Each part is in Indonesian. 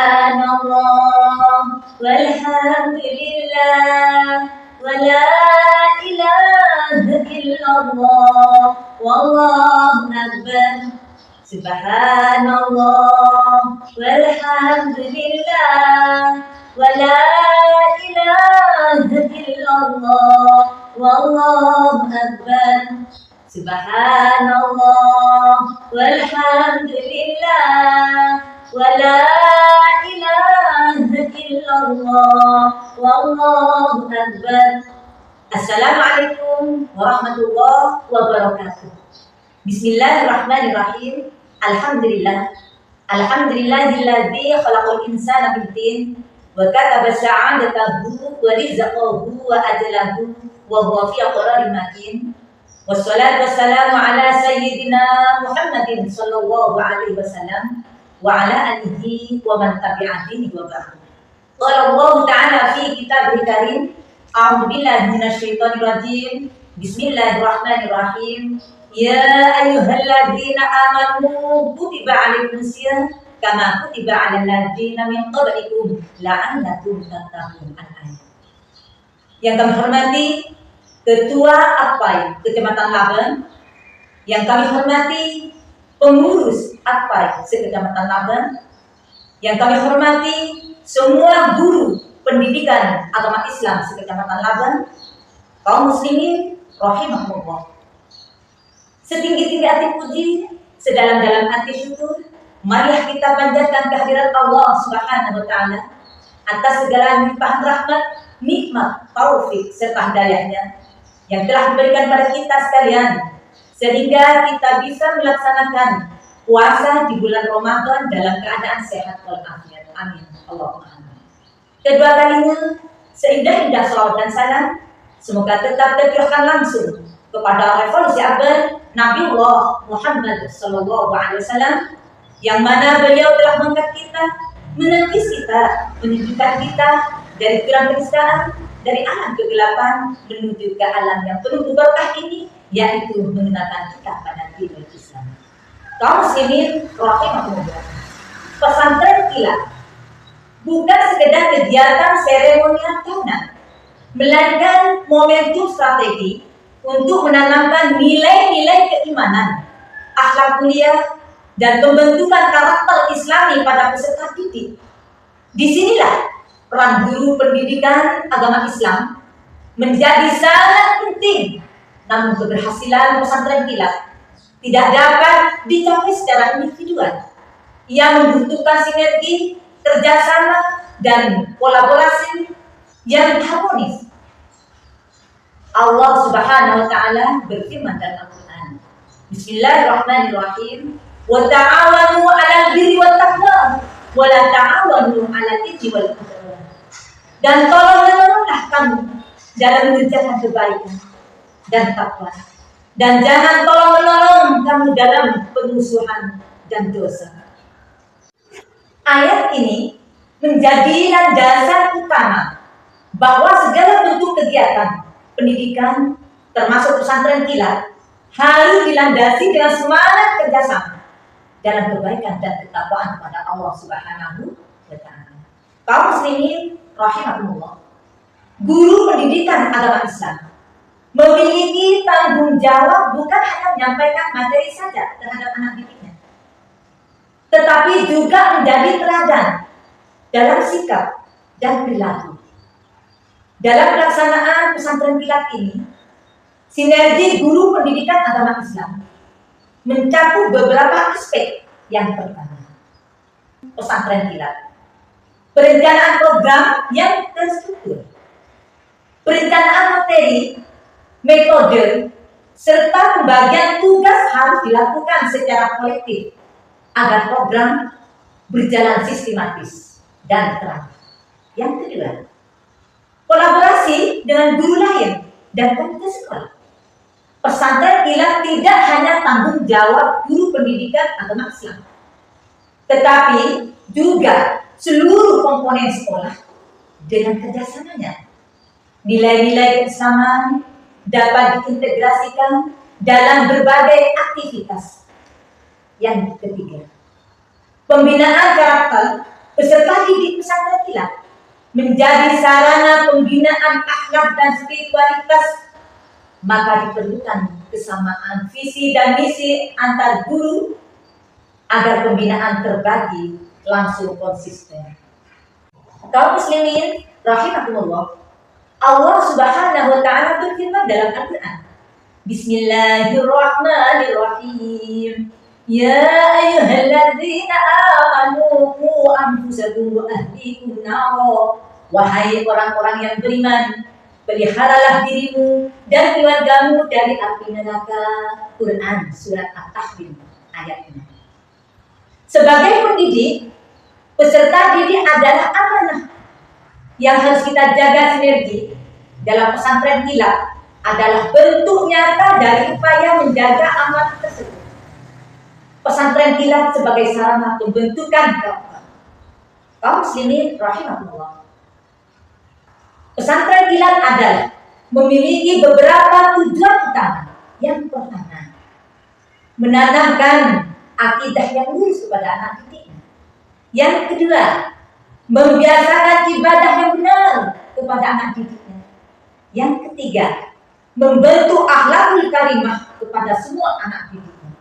Subhanallah walhamdulillah wa la ilaha illallah wallahu akbar. Subhanallah walhamdulillah wa la ilaha illallah wallahu akbar. Subhanallah walhamdulillah wa la ilaha illallah wallahu akbar. Assalamualaikum warahmatullahi wabarakatuh. Bismillahirrahmanirrahim. Alhamdulillah. Alhamdulillahilladzi khalaqal insana min tin wa kataba sa'adatahu wa rizqahu wa ajalahu wa huwa fi qararin makin. Wassalatu wassalamu ala sayyidina Muhammadin sallallahu alaihi wasallam wa ala alihi wa man tabi'ahu wa ba'd. Qala Allah ta'ala fi kitabihil karim, a'udzu billahi minasyaitonir rajim. Bismillahirrahmanirrahim. Ya ayyuhalladzina amanu kutiba 'alaikumus shiyam kama kutiba 'alal ladzina min qablikum la'allakum tattaqun. Yang kami hormati Ketua AKPAI Kecamatan Laben, yang kami hormati pengurus AKPAI se-Kecamatan Laben, yang kami hormati semua guru pendidikan agama Islam se-Kecamatan Laben, kaum muslimin rahimahumullah. Setinggi-tinggi hati puji, sedalam-dalam hati syukur, marilah kita panjatkan kehadirat Allah Subhanahu wa taala atas segala limpahan rahmat, nikmat, taufik serta hidayahnya yang telah diberikan pada kita sekalian, sehingga kita bisa melaksanakan puasa di bulan Ramadan dalam keadaan sehat walafiat. Amin. Allahumma amin. Kedua kalinya, seindah-indah salawat dan salam semoga tetap tercurahkan langsung kepada revolusi abad Nabiullah Muhammad sallallahu alaihi wasallam, yang mana beliau telah mengangkat kita, menepis kita, menunjukkan kita dari tiram keniscayaan, dari alam kegelapan menuju ke alam yang penuh berkah ini, yaitu mengenalkan kita pada dinul Islam. Kaum muslimin rahimahumullah. Pesantren kilat bukan sekedar kegiatan seremonial tahunan, melainkan momentum strategi untuk menanamkan nilai-nilai keimanan, akhlak mulia, dan pembentukan karakter Islami pada peserta didik. Disinilah peran guru pendidikan agama Islam menjadi sangat penting. Namun keberhasilan pesantren kilat tidak dapat dicapai secara individual. Ia membutuhkan sinergi, kerjasama, dan kolaborasi yang harmonis. Allah Subhanahu wa taala berfirman dalam Al-Qur'an, Bismillahirrahmanirrahim, wa ta'awanu 'alal birri wat taqwa wa la ta'awanu 'alal itsmi wal 'udwan. Dan tolong-menolonglah kamu dalam mengerjakan kebaikan dan takwa, dan jangan tolong-menolong kamu dalam permusuhan dan dosa. Ayat ini menjadi landasan utama bahwa segala bentuk kegiatan pendidikan, termasuk pesantren kilat, harus dilandasi dengan semangat kerjasama dalam kebaikan dan ketakwaan kepada Allah Subhanahu wa taala. Kaum muslimin rahimahumullah. Guru pendidikan agama Islam memiliki tanggung jawab bukan hanya menyampaikan materi saja terhadap anak didiknya, tetapi juga menjadi teladan dalam sikap dan perilaku. Dalam pelaksanaan pesantren kilat ini, sinergi guru pendidikan agama Islam mencakup beberapa aspek. Yang pertama, pesantren kilat, perencanaan program yang terstruktur, perencanaan materi, metode, serta pembagian tugas harus dilakukan secara kolektif agar program berjalan sistematis dan terang. Yang kedua, kolaborasi dengan guru lain dan komite sekolah. Pesantren kilat tidak hanya tanggung jawab guru pendidikan agama Islam, tetapi juga seluruh komponen sekolah dengan kerjasamanya. Nilai-nilai keislaman dapat diintegrasikan dalam berbagai aktivitas. Yang ketiga, pembinaan karakter peserta menjadi sarana pembinaan akhlak dan spiritualitas, maka diperlukan kesamaan visi dan misi antar guru agar pembinaan terbagi langsung konsisten. Kaum muslimin rahimakumullah, Allah Subhanahu wa taala berfirman dalam Al-Qur'an, Bismillahirrahmanirrahim. Ya ayyuhalladzina amanu qu anfusakum wa ahlikum nara. Wahai orang-orang yang beriman, peliharalah dirimu dan keluargamu dari api neraka. Quran surat At-Tahrim ayat 6. Sebagai pendidik, peserta didik adalah amanah yang harus kita jaga. Sinergi dalam pesantren kilat adalah bentuk nyata dari upaya menjaga amanah tersebut. Pesantren kilat sebagai sarana pembentukan kaum muslimin rahimahullah. Pesantren kilat adalah memiliki beberapa tujuan utama. Yang pertama, menanamkan akidah yang lurus kepada anak didiknya. Yang kedua, membiasakan ibadah yang benar kepada anak didiknya. Yang ketiga, membentuk akhlakul karimah kepada semua anak didiknya.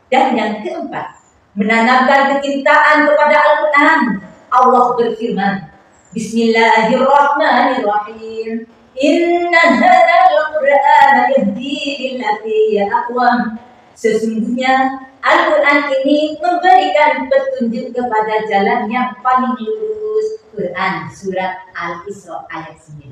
Dan yang keempat, menanamkan kecintaan kepada Al-Quran. Allah berfirman, Bismillahirrahmanirrahim. Inna hadzal Qur'ana yahdi lillati hiya aqwam. Sesungguhnya Al-Quran ini memberikan petunjuk kepada jalan yang paling lurus. Quran surat Al-Isra ayat 9.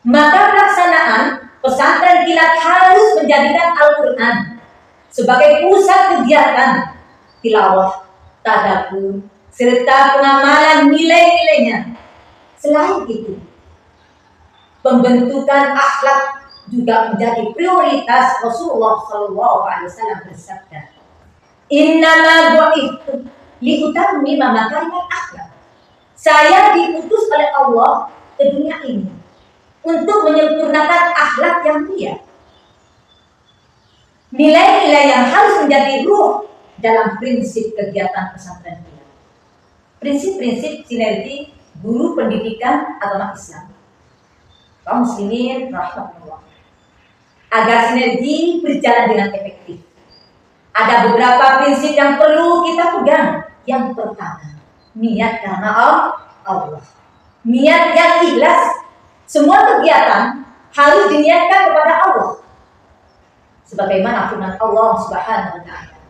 Maka pelaksanaan pesantren kilat harus menjadikan Al-Quran sebagai pusat kegiatan tilawah, tadabbur, serta pengamalan nilai-nilainya. Selain itu, pembentukan akhlak juga menjadi prioritas. Rasulullah SAW bersabda, Innama bu'ithtu liutammima makarimal akhlak. Saya diutus oleh Allah ke dunia ini untuk menyempurnakan akhlak yang mulia. Nilai-nilai yang harus menjadi ruh dalam prinsip kegiatan pesantren kita. Prinsip-prinsip sinergi guru pendidikan agama Islam. Kaum muslimin rahimahullah. Agar sinergi berjalan dengan efektif, ada beberapa prinsip yang perlu kita pegang. Yang pertama, niat karena Allah. Niat yang ikhlas. Semua kegiatan harus diniatkan kepada Allah. Sebagaimana firman Allah Subhanahu wa taala,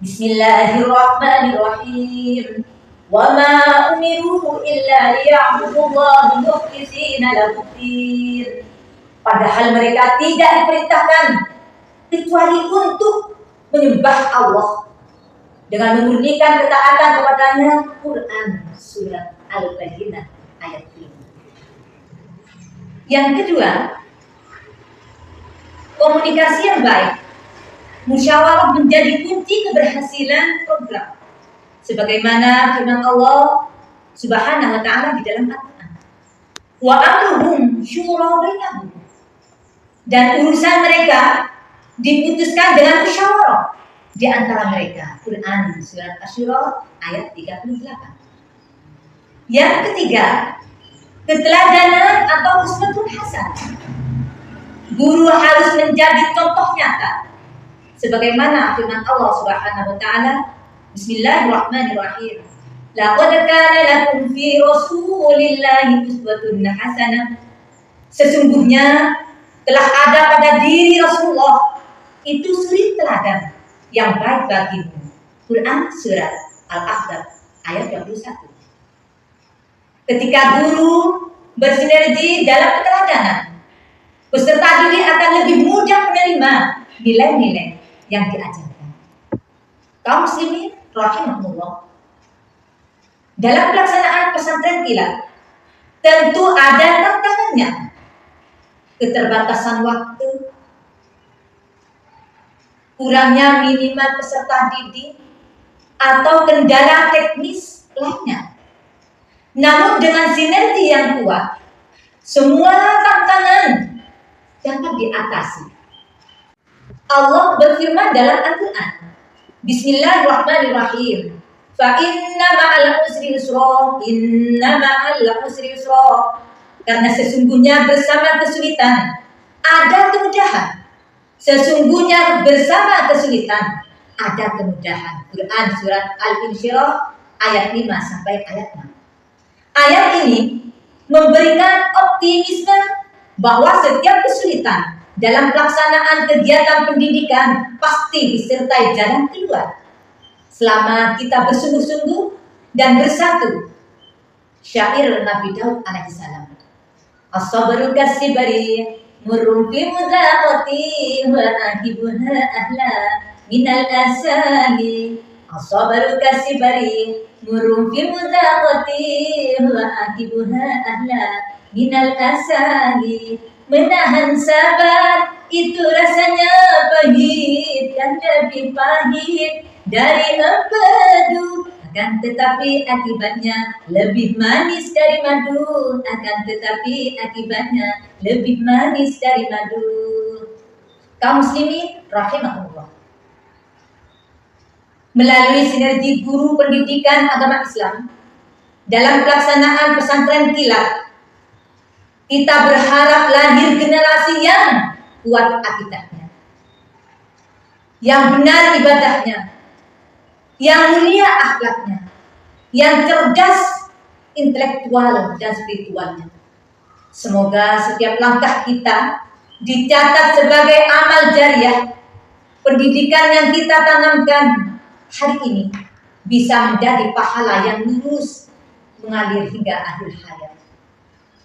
Bismillahirrahmanirrahim. Wa ma umiru illa liya'budullaha mukhlishina lahu-d-din. Padahal mereka tidak diperintahkan kecuali untuk menyembah Allah dengan memurnikan ketaatan kepadanya. Quran surat Al-Baqarah ayat 5. Yang kedua, komunikasi yang baik. Musyawarah menjadi kunci keberhasilan program. Sebagaimana firman Allah Subhanahu wa taala di dalam Al-Qur'an. Wa amruhum syura bainahum. Dan urusan mereka diputuskan dengan musyawarah di antara mereka. Quran surat Asy-Syura ayat 38. Yang ketiga, keteladanan atau uswatun hasanah. Guru harus menjadi contoh nyata. Sebagaimana firman Allah Subhanahu wa taala, Bismillahirrahmanirrahim. Laqad kana lakum fi Rasulillahi uswatun hasanah. Sesungguhnya telah ada pada diri Rasulullah itu suri teladan yang baik bagimu. Quran surat Al-Ahzab ayat 21. Ketika guru bersinergi dalam keteladanan, peserta didik akan lebih mudah menerima nilai-nilai yang diajarkan. Kaum muslimin rahimahullah. Dalam pelaksanaan pesantren kilat tentu ada tantangannya. Keterbatasan waktu, kurangnya minimal peserta didik, atau kendala teknis lainnya. Namun dengan sinergi yang kuat, semua tantangan dapat diatasi. Allah berfirman dalam Al-Quran, Bismillahirrahmanirrahim. Fa inna ma'al usri yusra. inna ma'al usri yusra. Karena sesungguhnya bersama kesulitan ada kemudahan. Sesungguhnya bersama kesulitan ada kemudahan. Quran surat Al-Insyirah ayat 5 sampai ayat 6. Ayat ini memberikan optimisme bahwa setiap kesulitan dalam pelaksanaan kegiatan pendidikan pasti disertai jalan keluar selama kita bersungguh-sungguh dan bersatu. Syair Nabi Daud alaihissalam. As-sabru kasibari murrum fi mudaqati wa ahibuha ahla minal asali. As-sabru kasibari murrum fi mudaqati wa ahibuha ahla minal asali. Menahan sabar itu rasanya pahit dan lebih pahit dari empedu, akan tetapi akibatnya lebih manis dari madu, akan tetapi akibatnya lebih manis dari madu. Kaum muslimin rahimahullah, melalui sinergi guru pendidikan agama Islam dalam pelaksanaan pesantren kilat, kita berharap lahir generasi yang kuat akidahnya, yang benar ibadahnya, yang mulia akhlaknya, yang cerdas intelektual dan spiritualnya. Semoga setiap langkah kita dicatat sebagai amal jariah. Pendidikan yang kita tanamkan hari ini bisa menjadi pahala yang lurus mengalir hingga akhir hayat.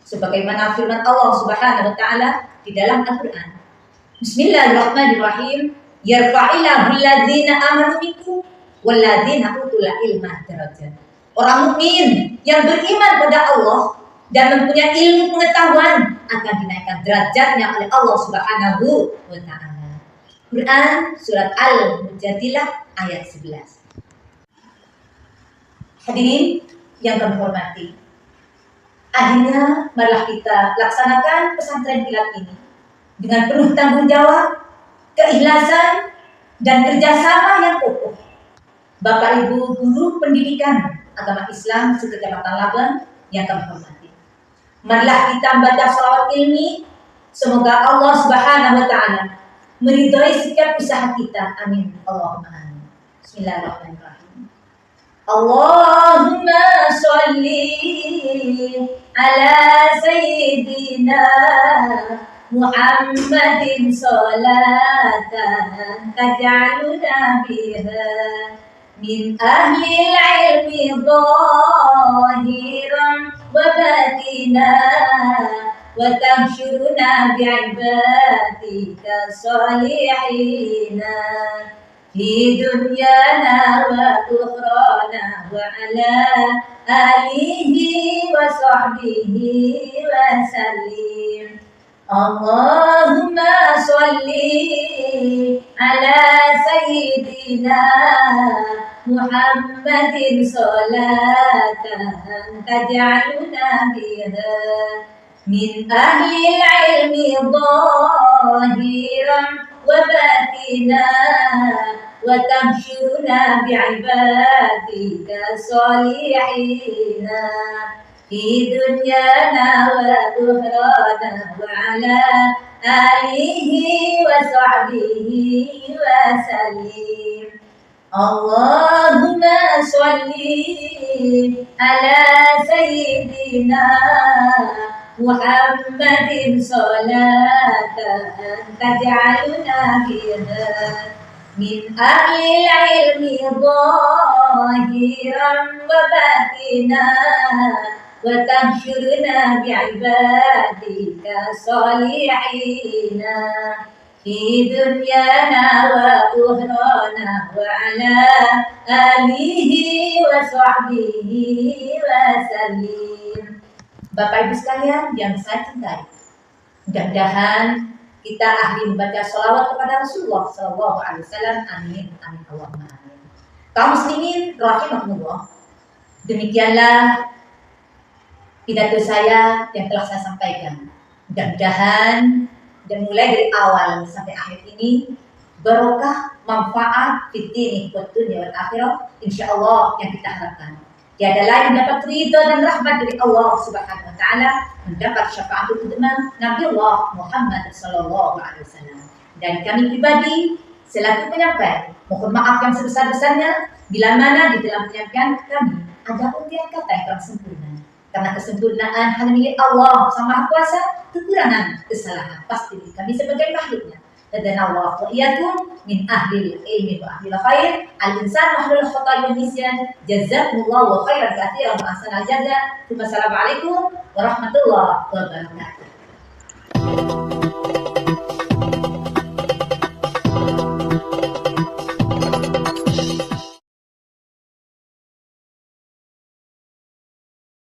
Sebagaimana firman Allah Subhanahu wa taala di dalam Al-Qur'an. Bismillahirrahmanirrahim. Yarfa'illahu alladzina amanu minkum walladzina utul ilma darajat. Orang mukmin yang beriman pada Allah dan mempunyai ilmu pengetahuan akan dinaikkan derajatnya oleh Allah Subhanahu wa taala. Quran surat Al-Mujadilah ayat 11. Hadirin yang kami hormati, akhirnya marilah kita laksanakan pesantren kilat ini dengan penuh tanggung jawab, keikhlasan, dan kerjasama yang kokoh. Bapak Ibu guru pendidikan agama Islam sekecamatan Labang yang kami hormati, marilah kita membaca sholawat ilmi. Semoga Allah Subhanahu wa taala meridhai setiap usaha kita. Amin. Allahumma amin. Bismillahirrahmanirrahim. Allahumma sholli ala sayyidina Muhammadin sholatan taj'aluna biha min ahli al-ilmi zahiran wa batina wa tahsyuruna bi'ibadika salihina fi dunyana wa ukhrana wa ala alihi wa sahbihi wa sallim. Allahumma sholli ala sayyidina Muhammadin sholatan taj'aluna biha min ahli al-ilmi zahiran wa batina wa tahsyuruna bi'ibadika salihina fi dunyana wa ukhrana wa ala alihi wa sahbihi wa sallim. Allahumma sholli ala sayyidina Muhammadin sholatan taj'aluna biha min ahli al-ilmi zahiran wa batina wa tahsyuruna bi'ibadika salihina fi dunyana wa ukhrana wa ala alihi wa sahbihi wa sallim. Bapak Ibu sekalian yang saya cintai, mudah-mudahan kita ahli membaca sholawat kepada Rasulullah SAW. Amin, amin, Allahumma amin. Kaum muslimin rahimahumullah, demikianlah pidato saya yang telah saya sampaikan. Mudah-mudahan dan mulai dari awal sampai akhir ini barokah, manfaat, fitni, wa dunya wal akhirah, insyaallah yang kita harapkan. Tiada lain dapat ridha dan rahmat dari Allah Subhanahu wa taala, mendapat syafaat utama Nabi Allah Muhammad sallallahu alaihi wasallam. Dan kami pribadi selaku penyampai mohon maaf yang sebesar-besarnya bila mana di dalam penyampaian kami ada untian kata yang kurang sempurna. Karena kesempurnaan hanya milik Allah Sang Maha Kuasa, kekurangan kesalahan pasti kami sebagai makhluknya. Dan Allah wa iyyakum min ahli ilmi wa ahli khair. Al-insan mahlul khata' wa nisyan. Jazakumullahu khairan katsiran wa ahsanal jazaa. Wassalamualaikum warahmatullahi wabarakatuh.